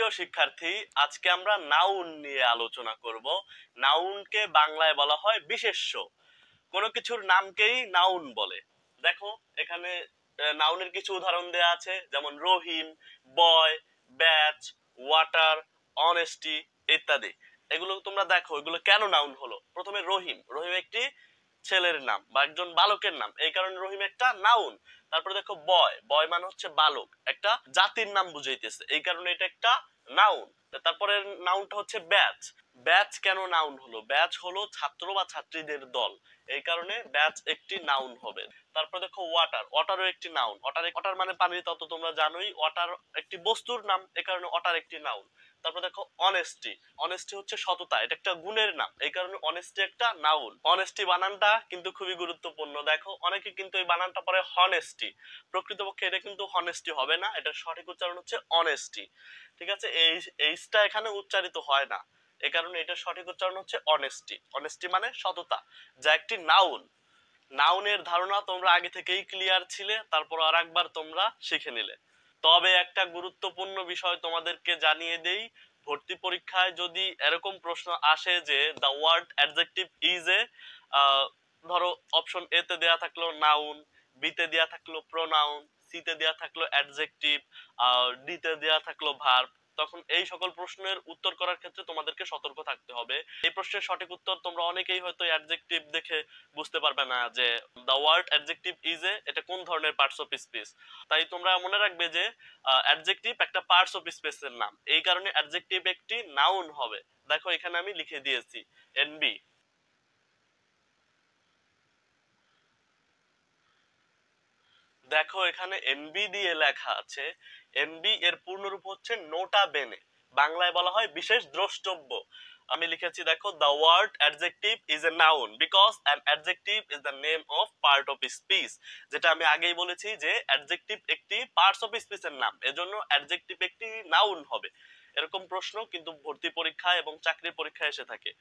প্রিয় শিক্ষার্থী, আজকে আমরা নাউন নিয়ে আলোচনা করব। নাউনকে বাংলায় বলা হয় বিশেষ্য। কোনো কিছুর নামকেই নাউন বলে। দেখো এখানে নাউনের কিছু উদাহরণ দেয়া আছে, যেমন রহিম, বয়, ব্যাচ, ওয়াটার, অনেস্টি ইত্যাদি। এগুলো তোমরা দেখো এগুলো কেন নাউন হলো। প্রথমে রহিম, রহিম একটি ছেলের নাম বা একজন বালকের নাম, এই কারণে রহিম একটা নাউন। তারপরে দেখো বয়, বয় মানে হচ্ছে বালক, একটা জাতির নাম বুঝাইতেছে, এই কারণে এটা একটা নাউন। তারপরে নাউনটা হচ্ছে ব্যাচ। ব্যাচ কেন নাউন হলো? ব্যাচ হলো ছাত্র বা ছাত্রীদের দল, এই কারণে ব্যাচ একটি নাউন হবে। তারপর দেখো ওয়াটার, ওয়াটারও একটি নাউন। ওয়াটার, ওয়াটার মানে পানি, তত তোমরা জানোই। ওয়াটার একটি বস্তুর নাম, এই কারণে ওয়াটার একটি নাউন। তারপর দেখো অনেস্টি, অনেস্টি হচ্ছে সততা, এটা একটা গুণের নাম, এই কারণে অনেস্টি একটা নাউন। অনেস্টি বানানটা কিন্তু খুবই গুরুত্বপূর্ণ। দেখো অনেকে কিন্তু এই বানানটা পড়ে হনেস্টি, প্রকৃতপক্ষে এটা কিন্তু হনেস্টি হবে না, এটার সঠিক উচ্চারণ হচ্ছে অনেস্টি। ঠিক আছে, এই এইচটা এখানে উচ্চারিত হয় না, এই কারণে এটার সঠিক উচ্চারণ হচ্ছে অনেস্টি। অনেস্টি মানে সততা, যা একটি নাউন। নাউনের ধারণা তোমরা আগে থেকেই ক্লিয়ার ছিলে, তারপর আর একবার তোমরা শিখে নিলে। তবে একটা গুরুত্বপূর্ণ বিষয় তোমাদেরকে জানিয়ে দেই, ভর্তি পরীক্ষায় যদি এরকম প্রশ্ন আসে যে the word adjective is a, ধরো অপশন এ তে দেয়া থাকলো নাউন, বি তে দেয়া থাকলো প্রোনাউন, সি তে দেয়া থাকলো অ্যাডজেক্টিভ, ডি তে দেয়া থাকলো ভার্ব, তখন এই সকল প্রশ্নের উত্তর করার ক্ষেত্রে তোমাদেরকে সতর্ক থাকতে হবে। এই প্রশ্নের সঠিক উত্তর তোমরা অনেকেই হয়তো অ্যাডজেক্টিভ দেখে বুঝতে পারবে না যে the word adjective is a এটা কোন ধরনের পার্টস অফ স্পিচ। তাই তোমরা মনে রাখবে যে অ্যাডজেক্টিভ একটা পার্টস অফ স্পিচের নাম, এই কারণে অ্যাডজেক্টিভ একটি নাউন হবে। দেখো এখানে আমি লিখে দিয়েছি এনবি। দেখো এখানে এনবি দিয়ে লেখা আছে, এনবি এর পূর্ণরূপ হচ্ছে নোটা বেনে, বাংলায় বলা হয় বিশেষ দ্রষ্টব্য। আমি লিখেছি দেখো, the word adjective is a noun because an adjective is the name of part of speech. যেটা আমি আগেই বলেছি যে অ্যাডজেক্টিভ একটি পার্টস অফ স্পিচের নাম, এজন্য অ্যাডজেক্টিভ একটি নাউন হবে। এরকম প্রশ্ন কিন্তু ভর্তি পরীক্ষা এবং চাকরির পরীক্ষায় এসে থাকে।